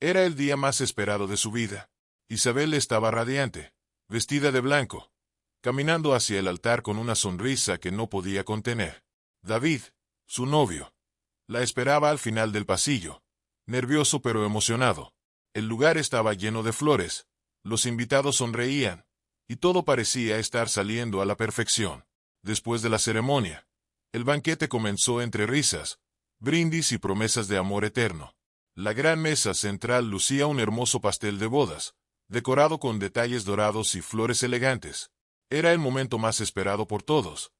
Era el día más esperado de su vida. Isabel estaba radiante, vestida de blanco, caminando hacia el altar con una sonrisa que no podía contener. David, su novio, la esperaba al final del pasillo, nervioso pero emocionado. El lugar estaba lleno de flores, los invitados sonreían, y todo parecía estar saliendo a la perfección. Después de la ceremonia, el banquete comenzó entre risas, brindis y promesas de amor eterno. La gran mesa central lucía un hermoso pastel de bodas, decorado con detalles dorados y flores elegantes. Era el momento más esperado por todos.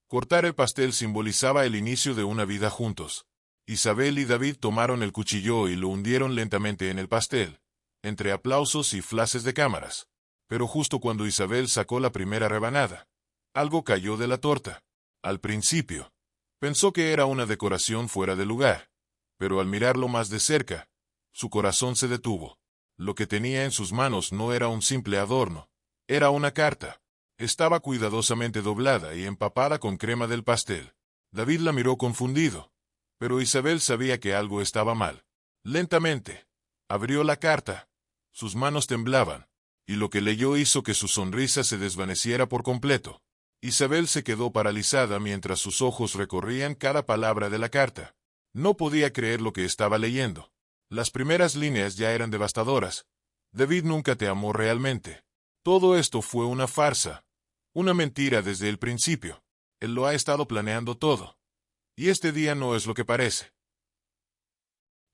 Cortar el pastel simbolizaba el inicio de una vida juntos. Isabel y David tomaron el cuchillo y lo hundieron lentamente en el pastel, entre aplausos y flashes de cámaras. Pero justo cuando Isabel sacó la primera rebanada, algo cayó de la torta. Al principio, pensó que era una decoración fuera de lugar, pero al mirarlo más de cerca, su corazón se detuvo. Lo que tenía en sus manos no era un simple adorno, era una carta. Estaba cuidadosamente doblada y empapada con crema del pastel. David la miró confundido, pero Isabel sabía que algo estaba mal. Lentamente, abrió la carta. Sus manos temblaban, y lo que leyó hizo que su sonrisa se desvaneciera por completo. Isabel se quedó paralizada mientras sus ojos recorrían cada palabra de la carta. No podía creer lo que estaba leyendo. Las primeras líneas ya eran devastadoras. David nunca te amó realmente. Todo esto fue una farsa, una mentira desde el principio. Él lo ha estado planeando todo. Y este día no es lo que parece.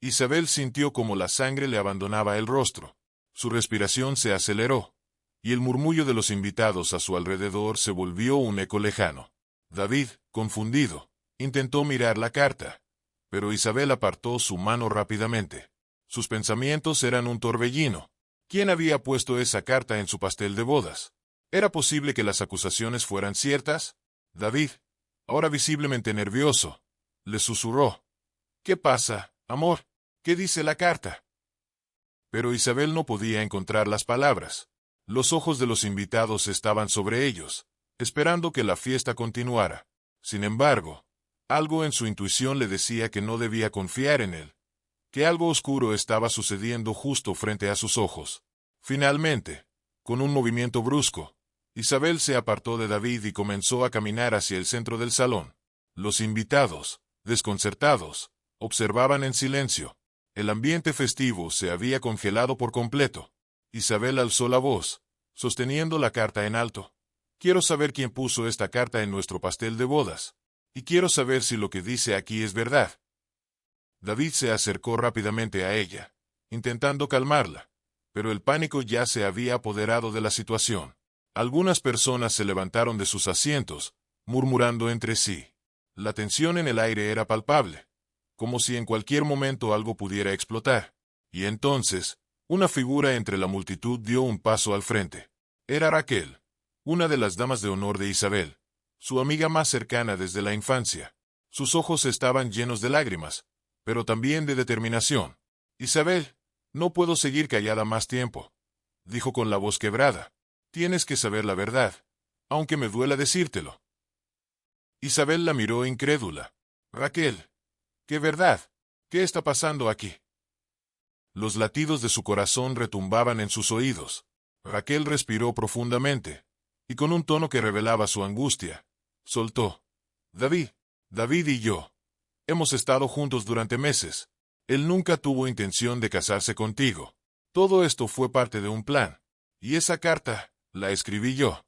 Isabel sintió como la sangre le abandonaba el rostro. Su respiración se aceleró, y el murmullo de los invitados a su alrededor se volvió un eco lejano. David, confundido, intentó mirar la carta, pero Isabel apartó su mano rápidamente. Sus pensamientos eran un torbellino. ¿Quién había puesto esa carta en su pastel de bodas? ¿Era posible que las acusaciones fueran ciertas? David, ahora visiblemente nervioso, le susurró. ¿Qué pasa, amor? ¿Qué dice la carta? Pero Isabel no podía encontrar las palabras. Los ojos de los invitados estaban sobre ellos, esperando que la fiesta continuara. Sin embargo, algo en su intuición le decía que no debía confiar en él, que algo oscuro estaba sucediendo justo frente a sus ojos. Finalmente, con un movimiento brusco, Isabel se apartó de David y comenzó a caminar hacia el centro del salón. Los invitados, desconcertados, observaban en silencio. El ambiente festivo se había congelado por completo. Isabel alzó la voz, sosteniendo la carta en alto. Quiero saber quién puso esta carta en nuestro pastel de bodas. Y quiero saber si lo que dice aquí es verdad. David se acercó rápidamente a ella, intentando calmarla, pero el pánico ya se había apoderado de la situación. Algunas personas se levantaron de sus asientos, murmurando entre sí. La tensión en el aire era palpable, como si en cualquier momento algo pudiera explotar. Y entonces, una figura entre la multitud dio un paso al frente. Era Raquel, una de las damas de honor de Isabel, su amiga más cercana desde la infancia. Sus ojos estaban llenos de lágrimas, pero también de determinación. Isabel, no puedo seguir callada más tiempo, dijo con la voz quebrada. Tienes que saber la verdad, aunque me duela decírtelo. Isabel la miró incrédula. Raquel, ¿qué verdad? ¿Qué está pasando aquí? Los latidos de su corazón retumbaban en sus oídos. Raquel respiró profundamente, y con un tono que revelaba su angustia, soltó. David y yo hemos estado juntos durante meses. Él nunca tuvo intención de casarse contigo. Todo esto fue parte de un plan. Y esa carta, la escribí yo.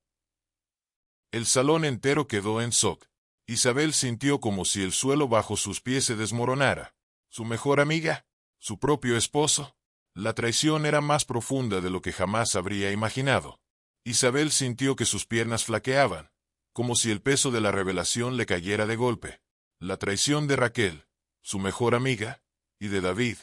El salón entero quedó en shock. Isabel sintió como si el suelo bajo sus pies se desmoronara. ¿Su mejor amiga? ¿Su propio esposo? La traición era más profunda de lo que jamás habría imaginado. Isabel sintió que sus piernas flaqueaban, como si el peso de la revelación le cayera de golpe. La traición de Raquel, su mejor amiga, y de David,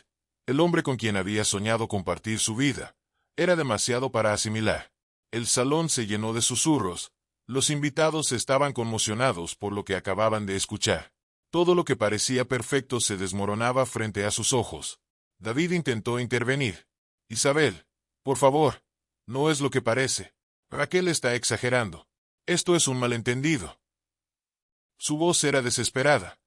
el hombre con quien había soñado compartir su vida, era demasiado para asimilar. El salón se llenó de susurros. Los invitados estaban conmocionados por lo que acababan de escuchar. Todo lo que parecía perfecto se desmoronaba frente a sus ojos. David intentó intervenir. Isabel, por favor, no es lo que parece. Raquel está exagerando. Esto es un malentendido. Su voz era desesperada,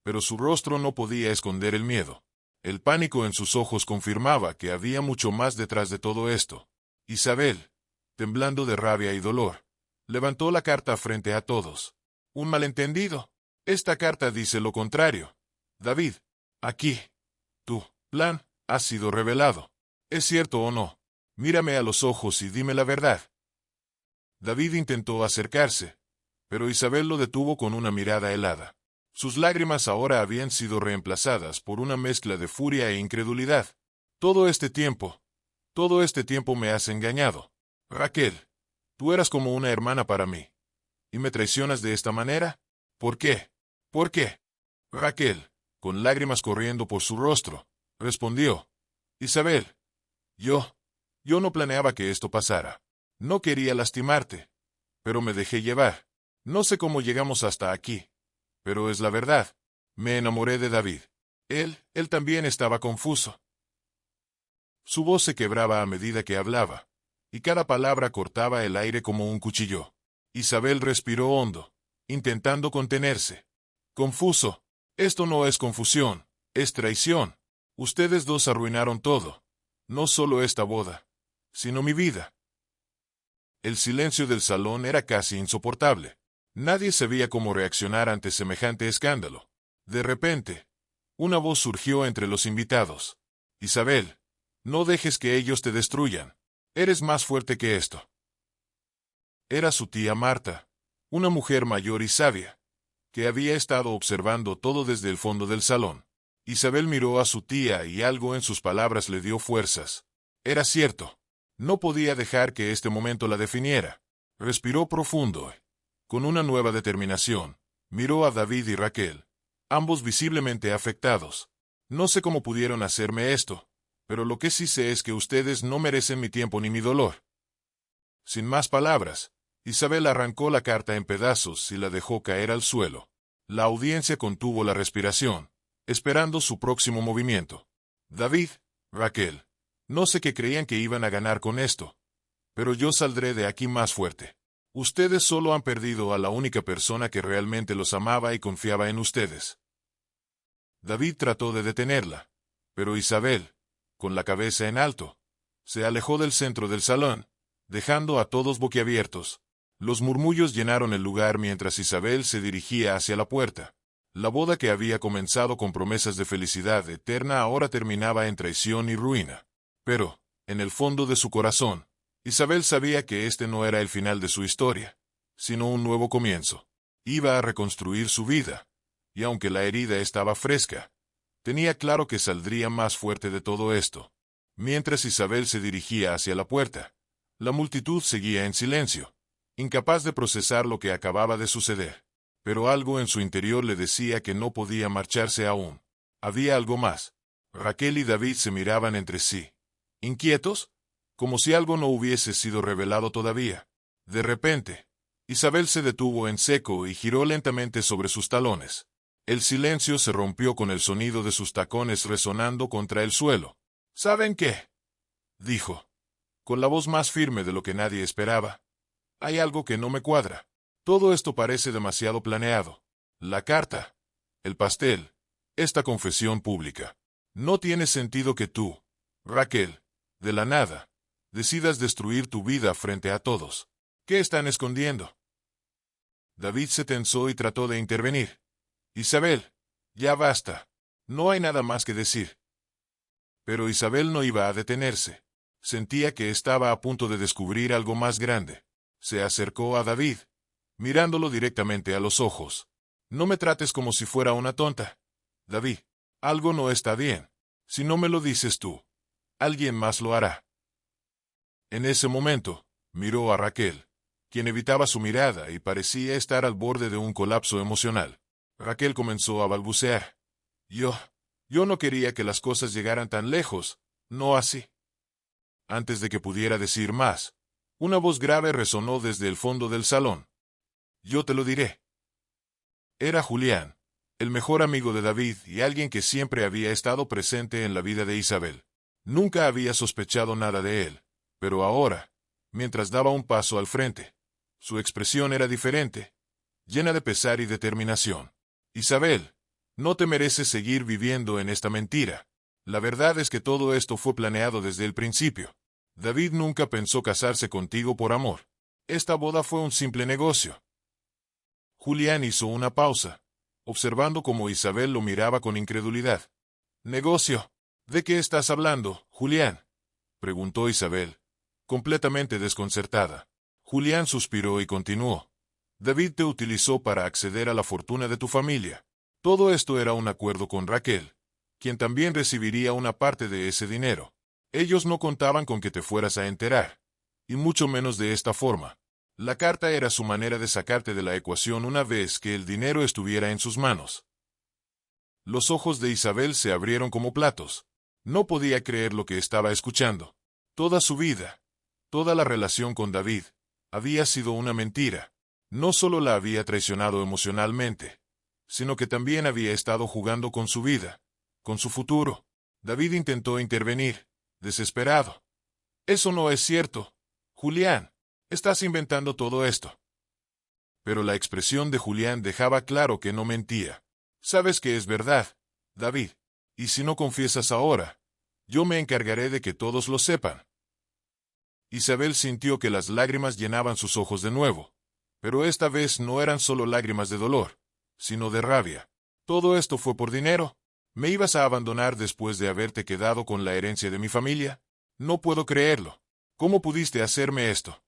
pero su rostro no podía esconder el miedo. El pánico en sus ojos confirmaba que había mucho más detrás de todo esto. Isabel, temblando de rabia y dolor, levantó la carta frente a todos. Un malentendido. Esta carta dice lo contrario. David, aquí. Tu plan ha sido revelado. ¿Es cierto o no? Mírame a los ojos y dime la verdad. David intentó acercarse, pero Isabel lo detuvo con una mirada helada. Sus lágrimas ahora habían sido reemplazadas por una mezcla de furia e incredulidad. Todo este tiempo me has engañado. Raquel, tú eras como una hermana para mí. ¿Y me traicionas de esta manera? ¿Por qué? ¿Por qué? Raquel, con lágrimas corriendo por su rostro, respondió. Isabel, yo no planeaba que esto pasara. No quería lastimarte, pero me dejé llevar. No sé cómo llegamos hasta aquí, pero es la verdad. Me enamoré de David. Él también estaba confuso. Su voz se quebraba a medida que hablaba, y cada palabra cortaba el aire como un cuchillo. Isabel respiró hondo, intentando contenerse. Confuso. Esto no es confusión, es traición. Ustedes dos arruinaron todo. No solo esta boda, sino mi vida. El silencio del salón era casi insoportable. Nadie sabía cómo reaccionar ante semejante escándalo. De repente, una voz surgió entre los invitados. Isabel, no dejes que ellos te destruyan. Eres más fuerte que esto. Era su tía Marta, una mujer mayor y sabia, que había estado observando todo desde el fondo del salón. Isabel miró a su tía y algo en sus palabras le dio fuerzas. Era cierto. No podía dejar que este momento la definiera. Respiró profundo. Con una nueva determinación, miró a David y Raquel, ambos visiblemente afectados. No sé cómo pudieron hacerme esto, pero lo que sí sé es que ustedes no merecen mi tiempo ni mi dolor. Sin más palabras, Isabel arrancó la carta en pedazos y la dejó caer al suelo. La audiencia contuvo la respiración, esperando su próximo movimiento. David, Raquel, no sé qué creían que iban a ganar con esto, pero yo saldré de aquí más fuerte. Ustedes solo han perdido a la única persona que realmente los amaba y confiaba en ustedes. David trató de detenerla, pero Isabel, con la cabeza en alto, se alejó del centro del salón, dejando a todos boquiabiertos. Los murmullos llenaron el lugar mientras Isabel se dirigía hacia la puerta. La boda que había comenzado con promesas de felicidad eterna ahora terminaba en traición y ruina. Pero, en el fondo de su corazón, Isabel sabía que este no era el final de su historia, sino un nuevo comienzo. Iba a reconstruir su vida, y aunque la herida estaba fresca, tenía claro que saldría más fuerte de todo esto. Mientras Isabel se dirigía hacia la puerta, la multitud seguía en silencio, incapaz de procesar lo que acababa de suceder. Pero algo en su interior le decía que no podía marcharse aún. Había algo más. Raquel y David se miraban entre sí, inquietos, como si algo no hubiese sido revelado todavía. De repente, Isabel se detuvo en seco y giró lentamente sobre sus talones. El silencio se rompió con el sonido de sus tacones resonando contra el suelo. ¿Saben qué?, dijo, con la voz más firme de lo que nadie esperaba. Hay algo que no me cuadra. Todo esto parece demasiado planeado. La carta, el pastel, esta confesión pública. No tiene sentido que tú, Raquel, de la nada, decidas destruir tu vida frente a todos. ¿Qué están escondiendo? David se tensó y trató de intervenir. Isabel, ya basta. No hay nada más que decir. Pero Isabel no iba a detenerse. Sentía que estaba a punto de descubrir algo más grande. Se acercó a David, mirándolo directamente a los ojos. No me trates como si fuera una tonta. David, algo no está bien. Si no me lo dices tú, alguien más lo hará. En ese momento, miró a Raquel, quien evitaba su mirada y parecía estar al borde de un colapso emocional. Raquel comenzó a balbucear. Yo no quería que las cosas llegaran tan lejos, no así. Antes de que pudiera decir más, una voz grave resonó desde el fondo del salón. Yo te lo diré. Era Julián, el mejor amigo de David y alguien que siempre había estado presente en la vida de Isabel. Nunca había sospechado nada de él, pero ahora, mientras daba un paso al frente, su expresión era diferente, llena de pesar y determinación. Isabel, no te mereces seguir viviendo en esta mentira. La verdad es que todo esto fue planeado desde el principio. David nunca pensó casarse contigo por amor. Esta boda fue un simple negocio. Julián hizo una pausa, observando cómo Isabel lo miraba con incredulidad. ¿Negocio? ¿De qué estás hablando, Julián?, preguntó Isabel, completamente desconcertada. Julián suspiró y continuó. David te utilizó para acceder a la fortuna de tu familia. Todo esto era un acuerdo con Raquel, quien también recibiría una parte de ese dinero. Ellos no contaban con que te fueras a enterar, y mucho menos de esta forma. La carta era su manera de sacarte de la ecuación una vez que el dinero estuviera en sus manos. Los ojos de Isabel se abrieron como platos. No podía creer lo que estaba escuchando. Toda su vida, toda la relación con David, había sido una mentira. No solo la había traicionado emocionalmente, sino que también había estado jugando con su vida, con su futuro. David intentó intervenir, desesperado. Eso no es cierto, Julián. Estás inventando todo esto. Pero la expresión de Julián dejaba claro que no mentía. Sabes que es verdad, David. Y si no confiesas ahora, yo me encargaré de que todos lo sepan. Isabel sintió que las lágrimas llenaban sus ojos de nuevo. Pero esta vez no eran solo lágrimas de dolor, sino de rabia. ¿Todo esto fue por dinero? ¿Me ibas a abandonar después de haberte quedado con la herencia de mi familia? No puedo creerlo. ¿Cómo pudiste hacerme esto?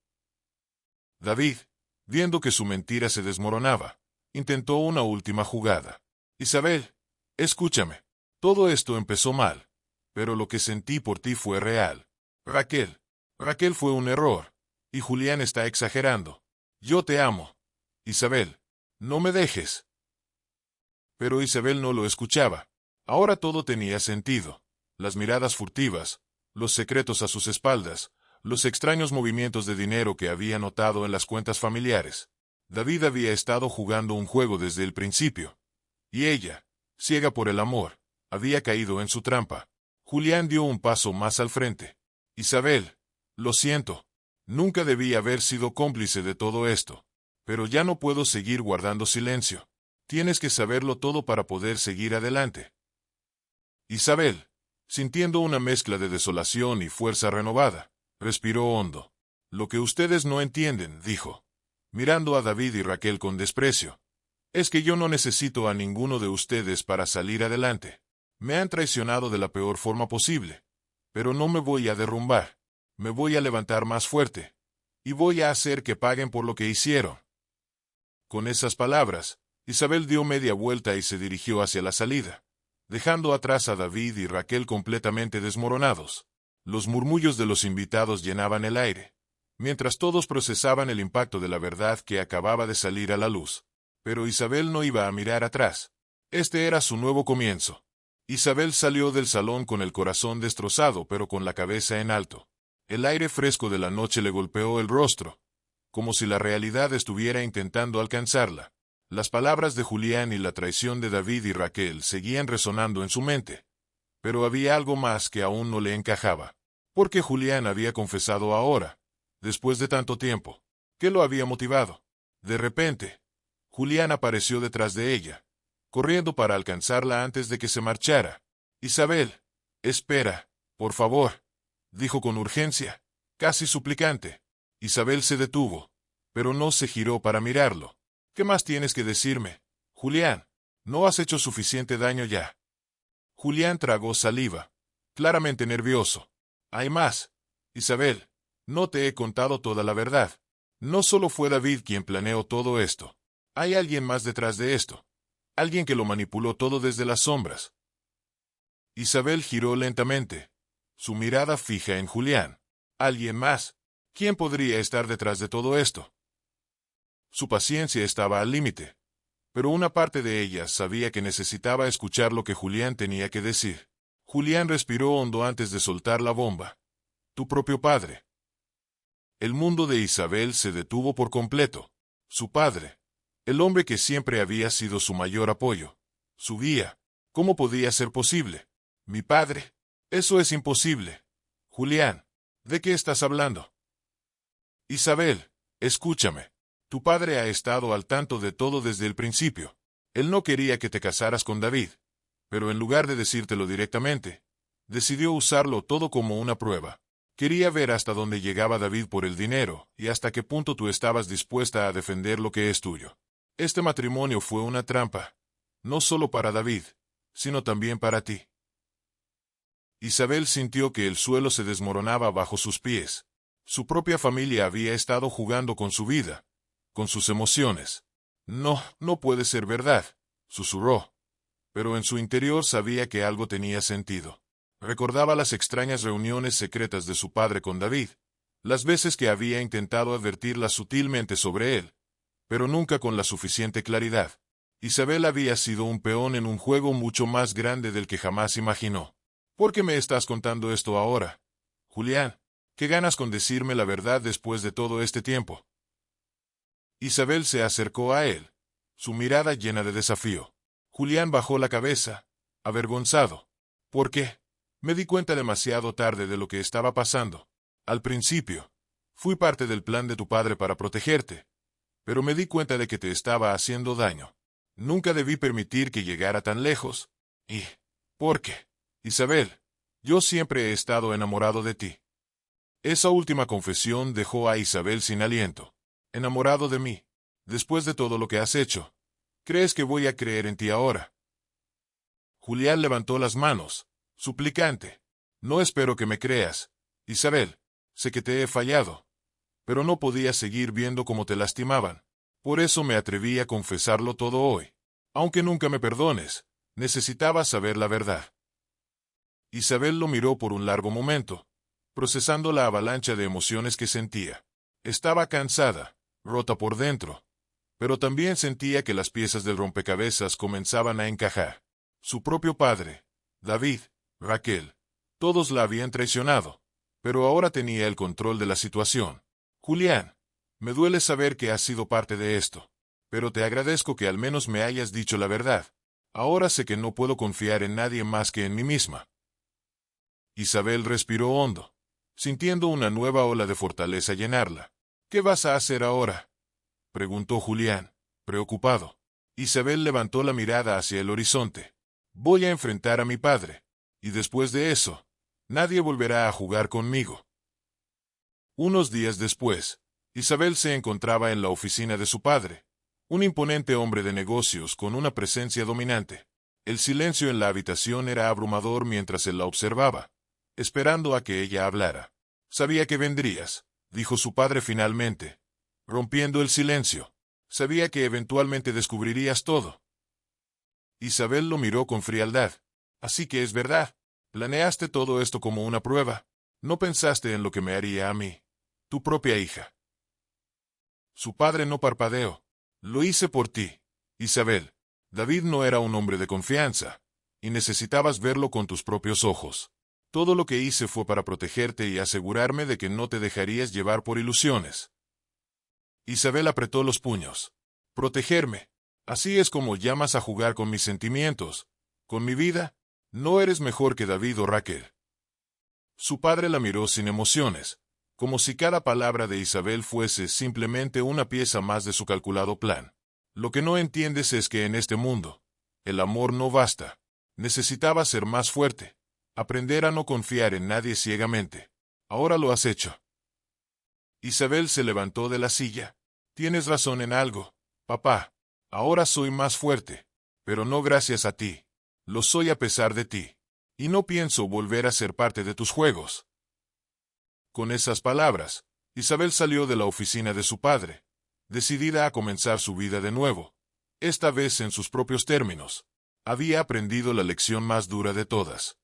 David, viendo que su mentira se desmoronaba, intentó una última jugada. Isabel, escúchame. Todo esto empezó mal, pero lo que sentí por ti fue real. Raquel fue un error, y Julián está exagerando. Yo te amo. Isabel, no me dejes. Pero Isabel no lo escuchaba. Ahora todo tenía sentido. Las miradas furtivas, los secretos a sus espaldas, los extraños movimientos de dinero que había notado en las cuentas familiares. David había estado jugando un juego desde el principio. Y ella, ciega por el amor, había caído en su trampa. Julián dio un paso más al frente. Isabel, lo siento. Nunca debí haber sido cómplice de todo esto. Pero ya no puedo seguir guardando silencio. Tienes que saberlo todo para poder seguir adelante. Isabel, sintiendo una mezcla de desolación y fuerza renovada, respiró hondo. Lo que ustedes no entienden, dijo, mirando a David y Raquel con desprecio, es que yo no necesito a ninguno de ustedes para salir adelante. Me han traicionado de la peor forma posible. Pero no me voy a derrumbar. Me voy a levantar más fuerte. Y voy a hacer que paguen por lo que hicieron. Con esas palabras, Isabel dio media vuelta y se dirigió hacia la salida, dejando atrás a David y Raquel completamente desmoronados. Los murmullos de los invitados llenaban el aire, mientras todos procesaban el impacto de la verdad que acababa de salir a la luz. Pero Isabel no iba a mirar atrás. Este era su nuevo comienzo. Isabel salió del salón con el corazón destrozado pero con la cabeza en alto. El aire fresco de la noche le golpeó el rostro, como si la realidad estuviera intentando alcanzarla. Las palabras de Julián y la traición de David y Raquel seguían resonando en su mente. Pero había algo más que aún no le encajaba. ¿Por qué Julián había confesado ahora, después de tanto tiempo? ¿Qué lo había motivado? De repente, Julián apareció detrás de ella, corriendo para alcanzarla antes de que se marchara. Isabel, espera, por favor, dijo con urgencia, casi suplicante. Isabel se detuvo, pero no se giró para mirarlo. ¿Qué más tienes que decirme, Julián? ¿No has hecho suficiente daño ya? Julián tragó saliva, claramente nervioso. Hay más, Isabel, no te he contado toda la verdad. No solo fue David quien planeó todo esto. Hay alguien más detrás de esto. Alguien que lo manipuló todo desde las sombras. Isabel giró lentamente, su mirada fija en Julián. ¿Alguien más? ¿Quién podría estar detrás de todo esto? Su paciencia estaba al límite, pero una parte de ella sabía que necesitaba escuchar lo que Julián tenía que decir. Julián respiró hondo antes de soltar la bomba. Tu propio padre. El mundo de Isabel se detuvo por completo. Su padre, el hombre que siempre había sido su mayor apoyo, su guía. ¿Cómo podía ser posible? Mi padre. Eso es imposible. Julián, ¿de qué estás hablando? Isabel, escúchame. Tu padre ha estado al tanto de todo desde el principio. Él no quería que te casaras con David, pero en lugar de decírtelo directamente, Decidió usarlo todo como una prueba. Quería ver hasta dónde llegaba David por el dinero y hasta qué punto tú estabas dispuesta a defender lo que es tuyo. Este matrimonio fue una trampa, no solo para David, sino también para ti. Isabel sintió que el suelo se desmoronaba bajo sus pies. Su propia familia había estado jugando con su vida, con sus emociones. No, no puede ser verdad, susurró. Pero en su interior sabía que algo tenía sentido. Recordaba las extrañas reuniones secretas de su padre con David, las veces que había intentado advertirla sutilmente sobre él, pero nunca con la suficiente claridad. Isabel había sido un peón en un juego mucho más grande del que jamás imaginó. ¿Por qué me estás contando esto ahora, Julián? ¿Qué ganas con decirme la verdad después de todo este tiempo? Isabel se acercó a él, su mirada llena de desafío. Julián bajó la cabeza, avergonzado. ¿Por qué? Me di cuenta demasiado tarde de lo que estaba pasando. Al principio, fui parte del plan de tu padre para protegerte, pero me di cuenta de que te estaba haciendo daño. Nunca debí permitir que llegara tan lejos. Y, ¿por qué? Isabel, yo siempre he estado enamorado de ti. Esa última confesión dejó a Isabel sin aliento. Enamorado de mí. Después de todo lo que has hecho, ¿crees que voy a creer en ti ahora? Julián levantó las manos, suplicante. No espero que me creas, Isabel. Sé que te he fallado, pero no podía seguir viendo cómo te lastimaban. Por eso me atreví a confesarlo todo hoy. Aunque nunca me perdones, necesitaba saber la verdad. Isabel lo miró por un largo momento, procesando la avalancha de emociones que sentía. Estaba cansada, rota por dentro, pero también sentía que las piezas del rompecabezas comenzaban a encajar. Su propio padre, David, Raquel, todos la habían traicionado, pero ahora tenía el control de la situación. Julián, me duele saber que has sido parte de esto, pero te agradezco que al menos me hayas dicho la verdad. Ahora sé que no puedo confiar en nadie más que en mí misma. Isabel respiró hondo, sintiendo una nueva ola de fortaleza llenarla. ¿Qué vas a hacer ahora?, preguntó Julián, preocupado. Isabel levantó la mirada hacia el horizonte. Voy a enfrentar a mi padre, y después de eso, nadie volverá a jugar conmigo. Unos días después, Isabel se encontraba en la oficina de su padre, un imponente hombre de negocios con una presencia dominante. El silencio en la habitación era abrumador mientras él la observaba, esperando a que ella hablara. Sabía que vendrías, dijo su padre finalmente, rompiendo el silencio. Sabía que eventualmente descubrirías todo. Isabel lo miró con frialdad. Así que es verdad. Planeaste todo esto como una prueba. No pensaste en lo que me haría a mí, tu propia hija. Su padre no parpadeó. Lo hice por ti, Isabel. David no era un hombre de confianza, y necesitabas verlo con tus propios ojos. Todo lo que hice fue para protegerte y asegurarme de que no te dejarías llevar por ilusiones. Isabel apretó los puños. Protegerme. Así es como llamas a jugar con mis sentimientos, con mi vida. No eres mejor que David o Raquel. Su padre la miró sin emociones, como si cada palabra de Isabel fuese simplemente una pieza más de su calculado plan. Lo que no entiendes es que en este mundo, el amor no basta. Necesitaba ser más fuerte, aprender a no confiar en nadie ciegamente. Ahora lo has hecho. Isabel se levantó de la silla. Tienes razón en algo, papá. Ahora soy más fuerte, pero no gracias a ti. Lo soy a pesar de ti. Y no pienso volver a ser parte de tus juegos. Con esas palabras, Isabel salió de la oficina de su padre, decidida a comenzar su vida de nuevo, esta vez en sus propios términos. Había aprendido la lección más dura de todas.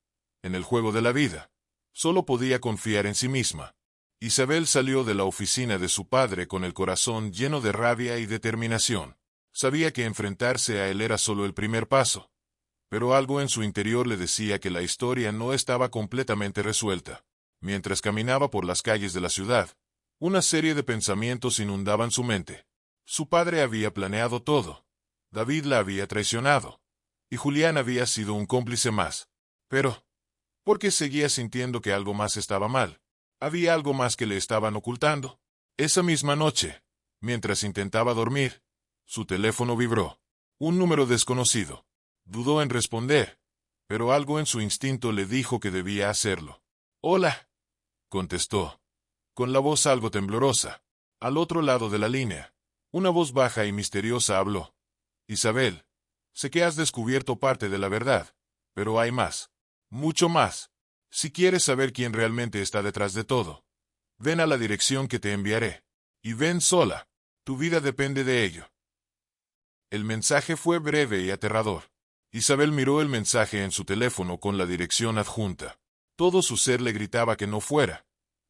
En el juego de la vida, solo podía confiar en sí misma. Isabel salió de la oficina de su padre con el corazón lleno de rabia y determinación. Sabía que enfrentarse a él era solo el primer paso, pero algo en su interior le decía que la historia no estaba completamente resuelta. Mientras caminaba por las calles de la ciudad, una serie de pensamientos inundaban su mente. Su padre había planeado todo. David la había traicionado. Y Julián había sido un cómplice más. Pero, ¿por qué seguía sintiendo que algo más estaba mal? ¿Había algo más que le estaban ocultando? Esa misma noche, mientras intentaba dormir, su teléfono vibró. Un número desconocido. Dudó en responder, pero algo en su instinto le dijo que debía hacerlo. «Hola», contestó, con la voz algo temblorosa. Al otro lado de la línea, una voz baja y misteriosa habló. «Isabel, sé que has descubierto parte de la verdad, pero hay más. Mucho más. Si quieres saber quién realmente está detrás de todo, ven a la dirección que te enviaré. Y ven sola. Tu vida depende de ello». El mensaje fue breve y aterrador. Isabel miró el mensaje en su teléfono con la dirección adjunta. Todo su ser le gritaba que no fuera,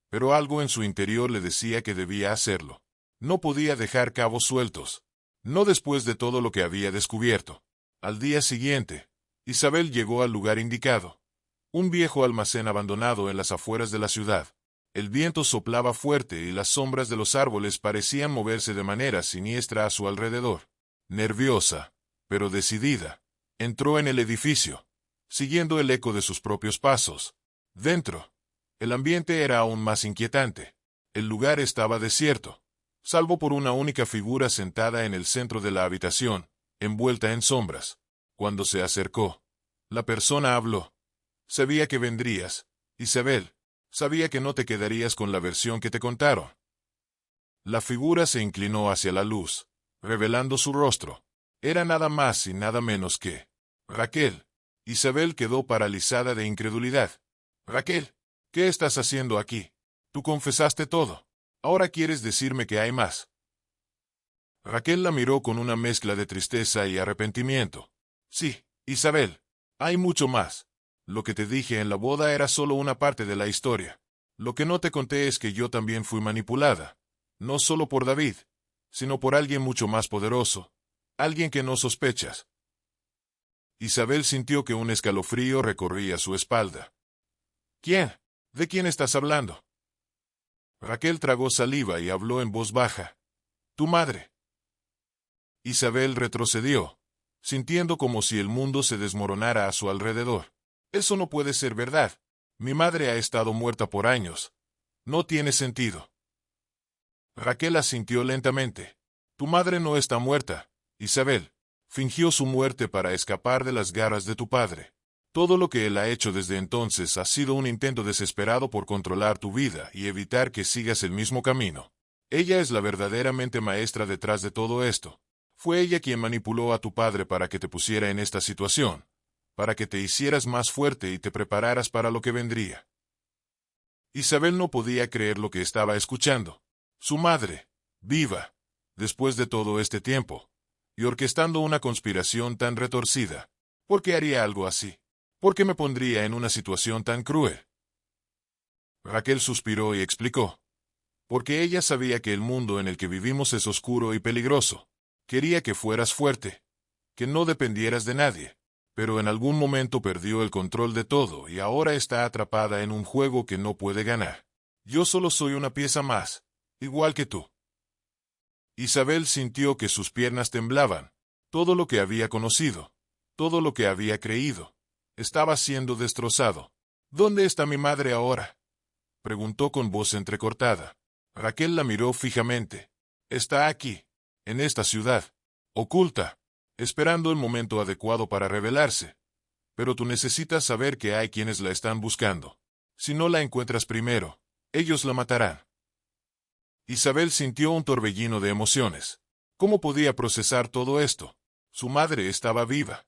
pero algo en su interior le decía que debía hacerlo. No podía dejar cabos sueltos. No después de todo lo que había descubierto. Al día siguiente, Isabel llegó al lugar indicado. Un viejo almacén abandonado en las afueras de la ciudad. El viento soplaba fuerte y las sombras de los árboles parecían moverse de manera siniestra a su alrededor. Nerviosa, pero decidida, entró en el edificio, siguiendo el eco de sus propios pasos. Dentro, el ambiente era aún más inquietante. El lugar estaba desierto, salvo por una única figura sentada en el centro de la habitación, envuelta en sombras. Cuando se acercó, la persona habló. «Sabía que vendrías, Isabel. Sabía que no te quedarías con la versión que te contaron». La figura se inclinó hacia la luz, revelando su rostro. Era nada más y nada menos que Raquel. Isabel quedó paralizada de incredulidad. «Raquel, ¿qué estás haciendo aquí? Tú confesaste todo. Ahora quieres decirme que hay más». Raquel la miró con una mezcla de tristeza y arrepentimiento. «Sí, Isabel, hay mucho más. Lo que te dije en la boda era solo una parte de la historia. Lo que no te conté es que yo también fui manipulada. No solo por David, sino por alguien mucho más poderoso. Alguien que no sospechas». Isabel sintió que un escalofrío recorría su espalda. «¿Quién? ¿De quién estás hablando?» Raquel tragó saliva y habló en voz baja. «Tu madre». Isabel retrocedió, sintiendo como si el mundo se desmoronara a su alrededor. «Eso no puede ser verdad. Mi madre ha estado muerta por años. No tiene sentido». Raquel asintió lentamente. «Tu madre no está muerta, Isabel. Fingió su muerte para escapar de las garras de tu padre. Todo lo que él ha hecho desde entonces ha sido un intento desesperado por controlar tu vida y evitar que sigas el mismo camino. Ella es la verdaderamente maestra detrás de todo esto. Fue ella quien manipuló a tu padre para que te pusiera en esta situación, para que te hicieras más fuerte y te prepararas para lo que vendría». Isabel no podía creer lo que estaba escuchando. Su madre, viva, después de todo este tiempo, y orquestando una conspiración tan retorcida. ¿Por qué haría algo así? ¿Por qué me pondría en una situación tan cruel? Raquel suspiró y explicó. Porque ella sabía que el mundo en el que vivimos es oscuro y peligroso. Quería que fueras fuerte, que no dependieras de nadie, pero en algún momento perdió el control de todo y ahora está atrapada en un juego que no puede ganar. Yo solo soy una pieza más, igual que tú». Isabel sintió que sus piernas temblaban. Todo lo que había conocido, todo lo que había creído, estaba siendo destrozado. «¿Dónde está mi madre ahora?», preguntó con voz entrecortada. Raquel la miró fijamente. «Está aquí, en esta ciudad, oculta, esperando el momento adecuado para revelarse. Pero tú necesitas saber que hay quienes la están buscando. Si no la encuentras primero, ellos la matarán». Isabel sintió un torbellino de emociones. ¿Cómo podía procesar todo esto? Su madre estaba viva.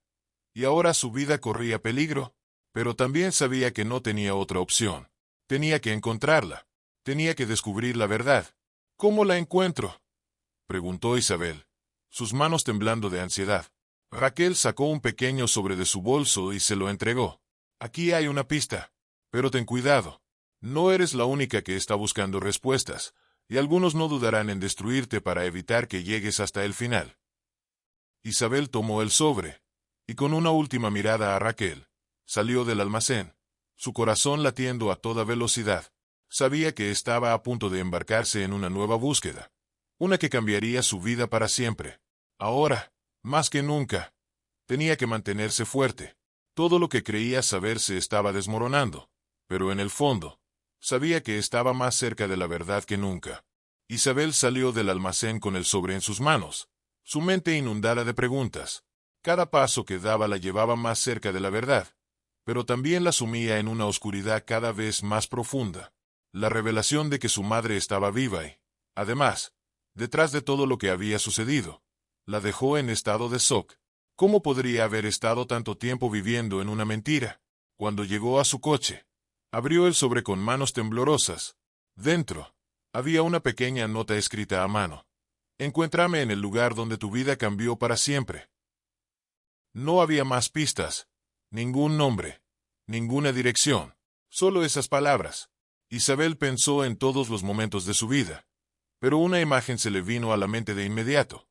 Y ahora su vida corría peligro, pero también sabía que no tenía otra opción. Tenía que encontrarla. Tenía que descubrir la verdad. «¿Cómo la encuentro?», preguntó Isabel, sus manos temblando de ansiedad. Raquel sacó un pequeño sobre de su bolso y se lo entregó. «Aquí hay una pista, pero ten cuidado. No eres la única que está buscando respuestas, y algunos no dudarán en destruirte para evitar que llegues hasta el final». Isabel tomó el sobre, y con una última mirada a Raquel, salió del almacén, su corazón latiendo a toda velocidad. Sabía que estaba a punto de embarcarse en una nueva búsqueda, una que cambiaría su vida para siempre. Ahora, más que nunca, tenía que mantenerse fuerte. Todo lo que creía saber se estaba desmoronando, pero en el fondo, sabía que estaba más cerca de la verdad que nunca. Isabel salió del almacén con el sobre en sus manos, su mente inundada de preguntas. Cada paso que daba la llevaba más cerca de la verdad, pero también la sumía en una oscuridad cada vez más profunda. La revelación de que su madre estaba viva y, además, detrás de todo lo que había sucedido, la dejó en estado de shock. ¿Cómo podría haber estado tanto tiempo viviendo en una mentira? Cuando llegó a su coche, abrió el sobre con manos temblorosas. Dentro, había una pequeña nota escrita a mano. Encuéntrame en el lugar donde tu vida cambió para siempre. No había más pistas, ningún nombre, ninguna dirección, solo esas palabras. Isabel pensó en todos los momentos de su vida, pero una imagen se le vino a la mente de inmediato.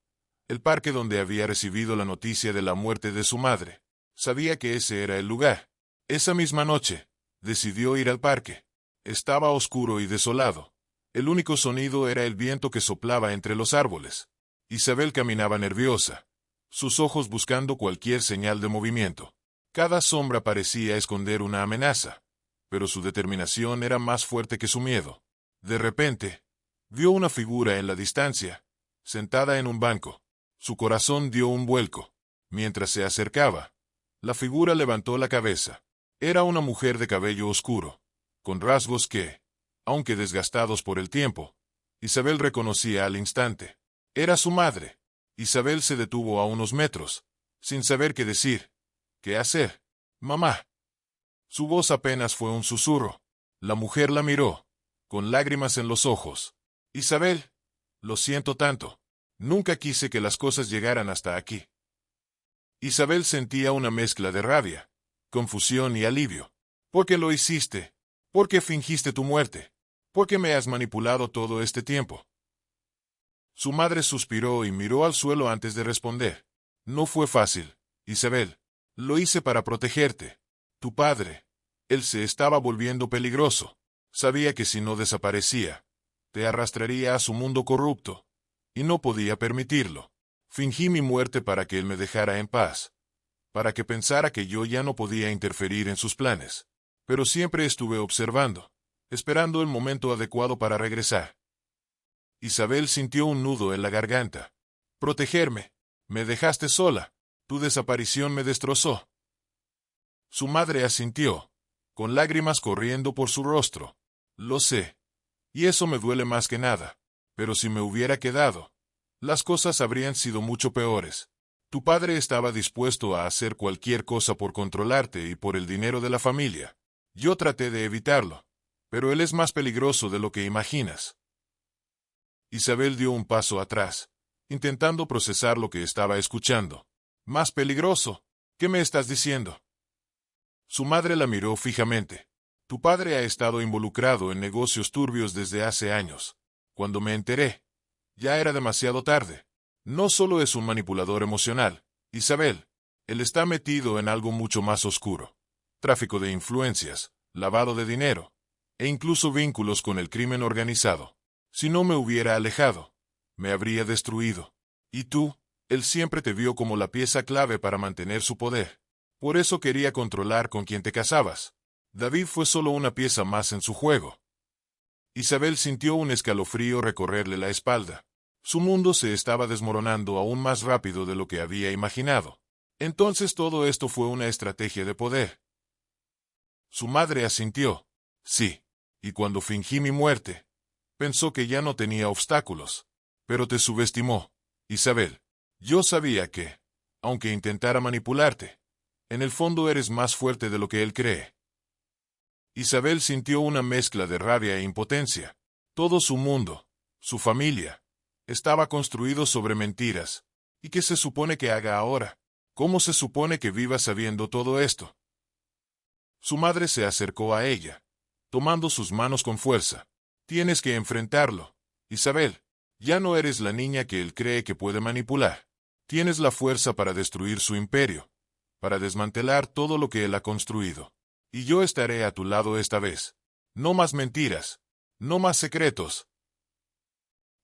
El parque donde había recibido la noticia de la muerte de su madre. Sabía que ese era el lugar. Esa misma noche, decidió ir al parque. Estaba oscuro y desolado. El único sonido era el viento que soplaba entre los árboles. Isabel caminaba nerviosa, sus ojos buscando cualquier señal de movimiento. Cada sombra parecía esconder una amenaza, pero su determinación era más fuerte que su miedo. De repente, vio una figura en la distancia, sentada en un banco. Su corazón dio un vuelco. Mientras se acercaba, la figura levantó la cabeza. Era una mujer de cabello oscuro, con rasgos que, aunque desgastados por el tiempo, Isabel reconocía al instante. Era su madre. Isabel se detuvo a unos metros, sin saber qué decir. ¿Qué hacer? Mamá. Su voz apenas fue un susurro. La mujer la miró, con lágrimas en los ojos. Isabel, lo siento tanto. Nunca quise que las cosas llegaran hasta aquí. Isabel sentía una mezcla de rabia, confusión y alivio. ¿Por qué lo hiciste? ¿Por qué fingiste tu muerte? ¿Por qué me has manipulado todo este tiempo? Su madre suspiró y miró al suelo antes de responder. No fue fácil, Isabel. Lo hice para protegerte. Tu padre, él se estaba volviendo peligroso. Sabía que si no desaparecía, te arrastraría a su mundo corrupto. Y no podía permitirlo. Fingí mi muerte para que él me dejara en paz, para que pensara que yo ya no podía interferir en sus planes. Pero siempre estuve observando, esperando el momento adecuado para regresar. Isabel sintió un nudo en la garganta. Protegerme. Me dejaste sola. Tu desaparición me destrozó. Su madre asintió, con lágrimas corriendo por su rostro. Lo sé. Y eso me duele más que nada. Pero si me hubiera quedado, las cosas habrían sido mucho peores. Tu padre estaba dispuesto a hacer cualquier cosa por controlarte y por el dinero de la familia. Yo traté de evitarlo, pero él es más peligroso de lo que imaginas. Isabel dio un paso atrás, intentando procesar lo que estaba escuchando. ¿Más peligroso? ¿Qué me estás diciendo? Su madre la miró fijamente. Tu padre ha estado involucrado en negocios turbios desde hace años. Cuando me enteré, ya era demasiado tarde. No solo es un manipulador emocional, Isabel. Él está metido en algo mucho más oscuro. Tráfico de influencias, lavado de dinero, e incluso vínculos con el crimen organizado. Si no me hubiera alejado, me habría destruido. Y tú, él siempre te vio como la pieza clave para mantener su poder. Por eso quería controlar con quien te casabas. David fue solo una pieza más en su juego. Isabel sintió un escalofrío recorrerle la espalda. Su mundo se estaba desmoronando aún más rápido de lo que había imaginado. Entonces todo esto fue una estrategia de poder. Su madre asintió. Sí. Y cuando fingí mi muerte, pensó que ya no tenía obstáculos. Pero te subestimó, Isabel. Yo sabía que, aunque intentara manipularte, en el fondo eres más fuerte de lo que él cree. Isabel sintió una mezcla de rabia e impotencia. Todo su mundo, su familia, estaba construido sobre mentiras. ¿Y qué se supone que haga ahora? ¿Cómo se supone que viva sabiendo todo esto? Su madre se acercó a ella, tomando sus manos con fuerza. Tienes que enfrentarlo, Isabel. Ya no eres la niña que él cree que puede manipular. Tienes la fuerza para destruir su imperio, para desmantelar todo lo que él ha construido. Y yo estaré a tu lado esta vez. No más mentiras. No más secretos.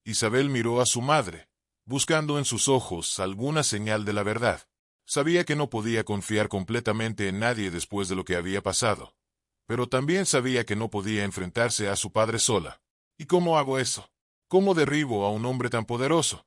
Isabel miró a su madre, buscando en sus ojos alguna señal de la verdad. Sabía que no podía confiar completamente en nadie después de lo que había pasado. Pero también sabía que no podía enfrentarse a su padre sola. ¿Y cómo hago eso? ¿Cómo derribo a un hombre tan poderoso?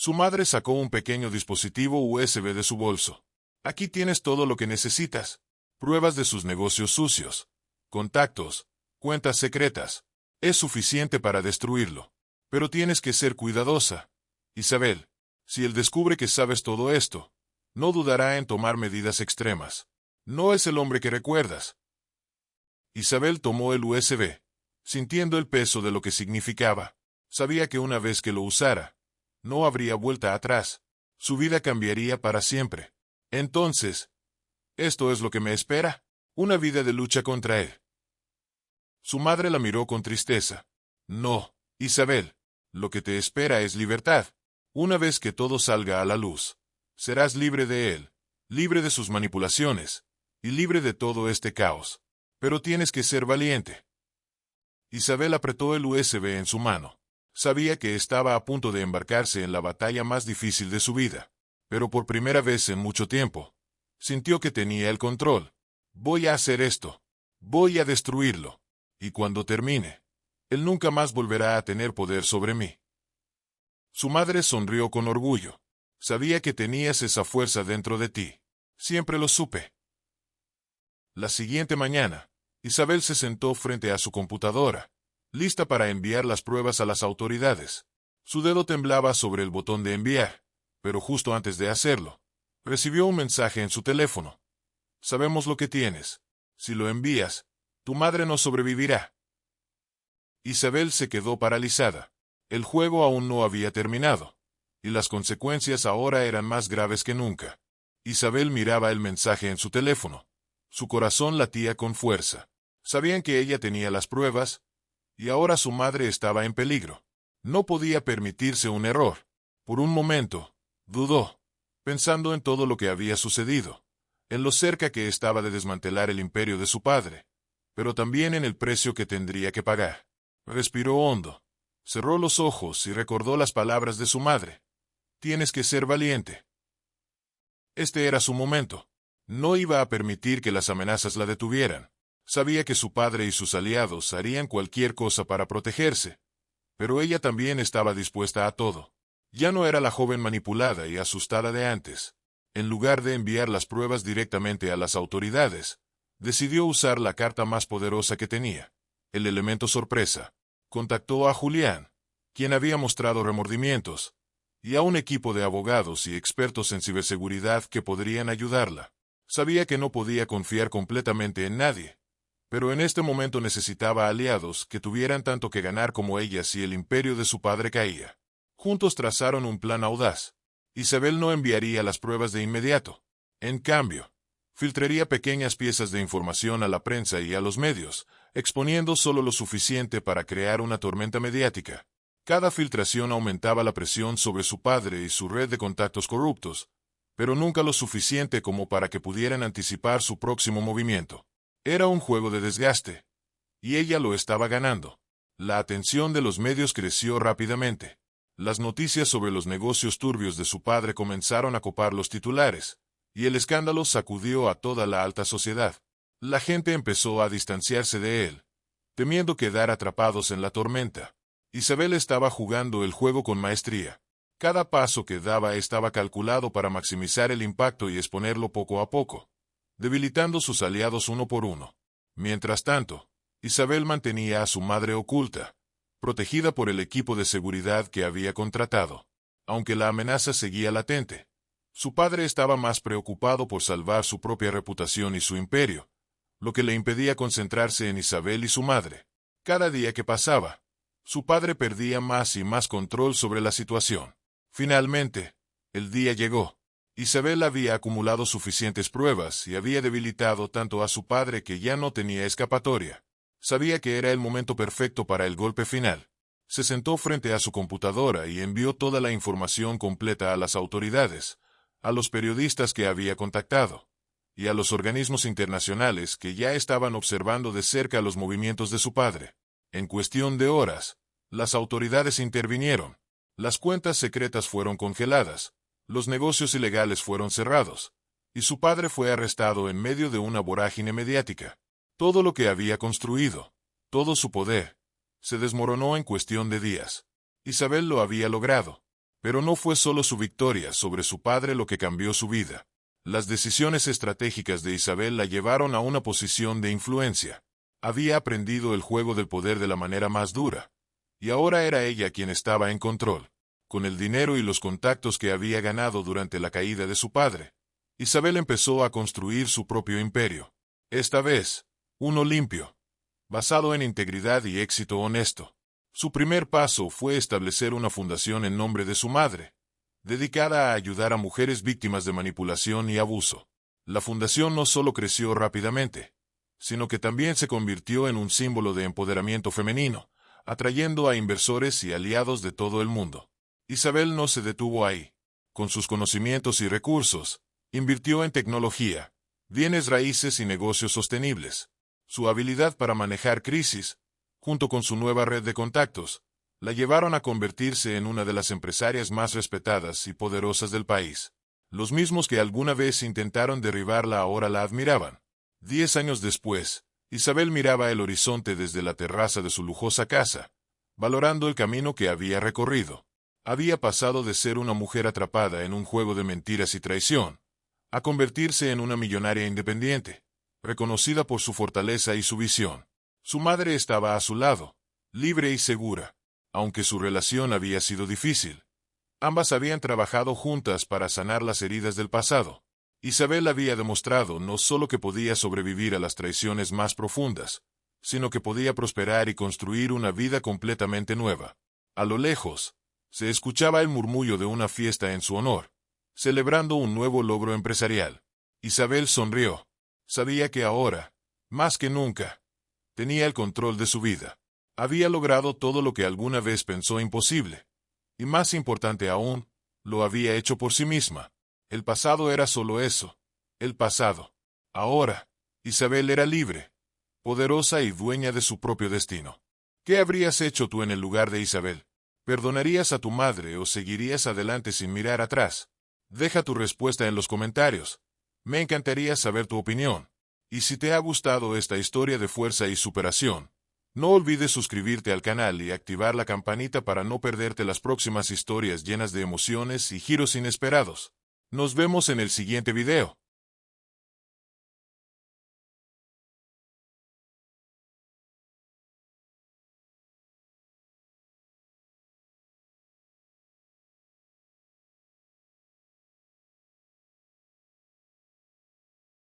Su madre sacó un pequeño dispositivo USB de su bolso. Aquí tienes todo lo que necesitas. pruebas de sus negocios sucios, contactos, cuentas secretas. Es suficiente para destruirlo. Pero tienes que ser cuidadosa, Isabel. Si él descubre que sabes todo esto, no dudará en tomar medidas extremas. No es el hombre que recuerdas. Isabel tomó el USB, sintiendo el peso de lo que significaba. Sabía que una vez que lo usara, no habría vuelta atrás. Su vida cambiaría para siempre. Entonces, ¿esto es lo que me espera? Una vida de lucha contra él. Su madre la miró con tristeza. No, Isabel, lo que te espera es libertad. Una vez que todo salga a la luz, serás libre de él, libre de sus manipulaciones, y libre de todo este caos. Pero tienes que ser valiente. Isabel apretó el USB en su mano. Sabía que estaba a punto de embarcarse en la batalla más difícil de su vida, pero por primera vez en mucho tiempo, sintió que tenía el control. Voy a hacer esto. Voy a destruirlo. Y cuando termine, él nunca más volverá a tener poder sobre mí. Su madre sonrió con orgullo. Sabía que tenías esa fuerza dentro de ti. Siempre lo supe. La siguiente mañana, Isabel se sentó frente a su computadora, lista para enviar las pruebas a las autoridades. Su dedo temblaba sobre el botón de enviar, pero justo antes de hacerlo, recibió un mensaje en su teléfono. Sabemos lo que tienes. Si lo envías, tu madre no sobrevivirá. Isabel se quedó paralizada. El juego aún no había terminado, y las consecuencias ahora eran más graves que nunca. Isabel miraba el mensaje en su teléfono. Su corazón latía con fuerza. Sabían que ella tenía las pruebas, y ahora su madre estaba en peligro. No podía permitirse un error. Por un momento, dudó, pensando en todo lo que había sucedido, en lo cerca que estaba de desmantelar el imperio de su padre, pero también en el precio que tendría que pagar. Respiró hondo, cerró los ojos y recordó las palabras de su madre. Tienes que ser valiente. Este era su momento. No iba a permitir que las amenazas la detuvieran. Sabía que su padre y sus aliados harían cualquier cosa para protegerse, pero ella también estaba dispuesta a todo. Ya no era la joven manipulada y asustada de antes. En lugar de enviar las pruebas directamente a las autoridades, decidió usar la carta más poderosa que tenía, el elemento sorpresa. Contactó a Julián, quien había mostrado remordimientos, y a un equipo de abogados y expertos en ciberseguridad que podrían ayudarla. Sabía que no podía confiar completamente en nadie, pero en este momento necesitaba aliados que tuvieran tanto que ganar como ella si el imperio de su padre caía. Juntos trazaron un plan audaz. Isabel no enviaría las pruebas de inmediato. En cambio, filtraría pequeñas piezas de información a la prensa y a los medios, exponiendo solo lo suficiente para crear una tormenta mediática. Cada filtración aumentaba la presión sobre su padre y su red de contactos corruptos, pero nunca lo suficiente como para que pudieran anticipar su próximo movimiento. Era un juego de desgaste, y ella lo estaba ganando. La atención de los medios creció rápidamente. Las noticias sobre los negocios turbios de su padre comenzaron a copar los titulares, y el escándalo sacudió a toda la alta sociedad. La gente empezó a distanciarse de él, temiendo quedar atrapados en la tormenta. Isabel estaba jugando el juego con maestría. Cada paso que daba estaba calculado para maximizar el impacto y exponerlo poco a poco, debilitando sus aliados uno por uno. Mientras tanto, Isabel mantenía a su madre oculta, protegida por el equipo de seguridad que había contratado. Aunque la amenaza seguía latente, su padre estaba más preocupado por salvar su propia reputación y su imperio, lo que le impedía concentrarse en Isabel y su madre. Cada día que pasaba, su padre perdía más y más control sobre la situación. Finalmente, el día llegó. Isabel había acumulado suficientes pruebas y había debilitado tanto a su padre que ya no tenía escapatoria. Sabía que era el momento perfecto para el golpe final. Se sentó frente a su computadora y envió toda la información completa a las autoridades, a los periodistas que había contactado, y a los organismos internacionales que ya estaban observando de cerca los movimientos de su padre. En cuestión de horas, las autoridades intervinieron. Las cuentas secretas fueron congeladas, los negocios ilegales fueron cerrados, y su padre fue arrestado en medio de una vorágine mediática. Todo lo que había construido, todo su poder, se desmoronó en cuestión de días. Isabel lo había logrado, pero no fue solo su victoria sobre su padre lo que cambió su vida. Las decisiones estratégicas de Isabel la llevaron a una posición de influencia. Había aprendido el juego del poder de la manera más dura, y ahora era ella quien estaba en control. Con el dinero y los contactos que había ganado durante la caída de su padre, Isabel empezó a construir su propio imperio. Esta vez, uno limpio, basado en integridad y éxito honesto. Su primer paso fue establecer una fundación en nombre de su madre, dedicada a ayudar a mujeres víctimas de manipulación y abuso. La fundación no solo creció rápidamente, sino que también se convirtió en un símbolo de empoderamiento femenino, atrayendo a inversores y aliados de todo el mundo. Isabel no se detuvo ahí. Con sus conocimientos y recursos, invirtió en tecnología, bienes raíces y negocios sostenibles. Su habilidad para manejar crisis, junto con su nueva red de contactos, la llevaron a convertirse en una de las empresarias más respetadas y poderosas del país. Los mismos que alguna vez intentaron derribarla ahora la admiraban. 10 años después, Isabel miraba el horizonte desde la terraza de su lujosa casa, valorando el camino que había recorrido. Había pasado de ser una mujer atrapada en un juego de mentiras y traición, a convertirse en una millonaria independiente, reconocida por su fortaleza y su visión. Su madre estaba a su lado, libre y segura, aunque su relación había sido difícil. Ambas habían trabajado juntas para sanar las heridas del pasado. Isabel había demostrado no solo que podía sobrevivir a las traiciones más profundas, sino que podía prosperar y construir una vida completamente nueva. A lo lejos, se escuchaba el murmullo de una fiesta en su honor, celebrando un nuevo logro empresarial. Isabel sonrió. Sabía que ahora, más que nunca, tenía el control de su vida. Había logrado todo lo que alguna vez pensó imposible. Y más importante aún, lo había hecho por sí misma. El pasado era solo eso, el pasado. Ahora, Isabel era libre, poderosa y dueña de su propio destino. ¿Qué habrías hecho tú en el lugar de Isabel? ¿Perdonarías a tu madre o seguirías adelante sin mirar atrás? Deja tu respuesta en los comentarios. Me encantaría saber tu opinión. Y si te ha gustado esta historia de fuerza y superación, no olvides suscribirte al canal y activar la campanita para no perderte las próximas historias llenas de emociones y giros inesperados. Nos vemos en el siguiente video.